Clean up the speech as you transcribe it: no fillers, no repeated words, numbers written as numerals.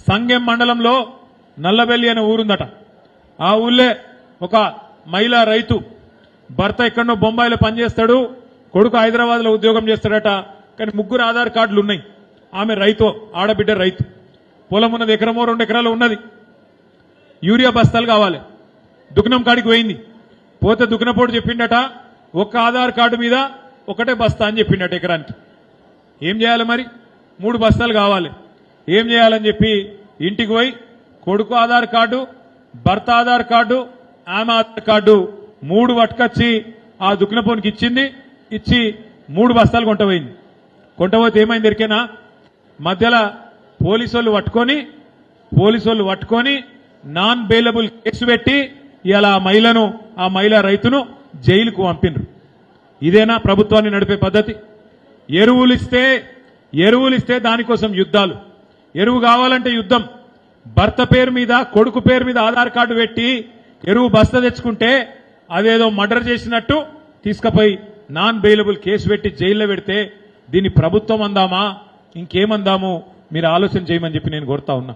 సంగెం మండలంలో నల్లబెల్లి అనే ఊరుందట. ఆ ఊళ్ళే ఒక మహిళా రైతు భర్త ఎక్కడో బొంబాయిలో పనిచేస్తాడు, కొడుకు హైదరాబాద్ లో ఉద్యోగం చేస్తాడట. కానీ 3 ఆధార్ కార్డులు ఉన్నాయి. ఆమె రైతు, ఆడబిడ్డ రైతు. పొలం ఉన్నది, ఎకరమో 2 ఎకరాలు ఉన్నది. యూరియా బస్తాలు కావాలి. దుకాణం కాడికి పోయింది. పోతే దుకాణపోటు చెప్పిండట, ఒక్క ఆధార్ కార్డు మీద ఒకటే బస్తా అని చెప్పిండట ఎకరానికి. ఏం చేయాలి మరి? 3 బస్తాలు కావాలి. ఏం చేయాలని చెప్పి ఇంటికి పోయి కొడుకు ఆధార్ కార్డు, భర్త ఆధార్ కార్డు, ఆమె ఆధార్ కార్డు 3 పట్టుకొచ్చి ఆ దుకాణపోనికి ఇచ్చింది. ఇచ్చి 3 బస్తాలు కొంటపోయింది. కొంటపోతే ఏమైంది ఎరికేనా? మధ్యలో పోలీసు వాళ్ళు పట్టుకొని నాన్ బెయిలబుల్ కేసు పెట్టి ఇలా ఆ మహిళా రైతును జైలుకు పంపినరు. ఇదేనా ప్రభుత్వాన్ని నడిపే పద్ధతి? ఎరువులిస్తే దానికోసం యుద్ధాలు. ఎరువు కావాలంటే యుద్ధం. భర్త పేరు మీద, కొడుకు పేరు మీద ఆధార్ కార్డు పెట్టి ఎరువు బస్తా తెచ్చుకుంటే అదేదో మర్డర్ చేసినట్టు తీసుకుపోయి నాన్ బెయిలబుల్ కేసు పెట్టి జైల్లో పెడితే దీన్ని ప్రభుత్వం అందామా ఇంకేమందాము? మీరు ఆలోచన చేయమని చెప్పి నేను కోరుతా ఉన్నా.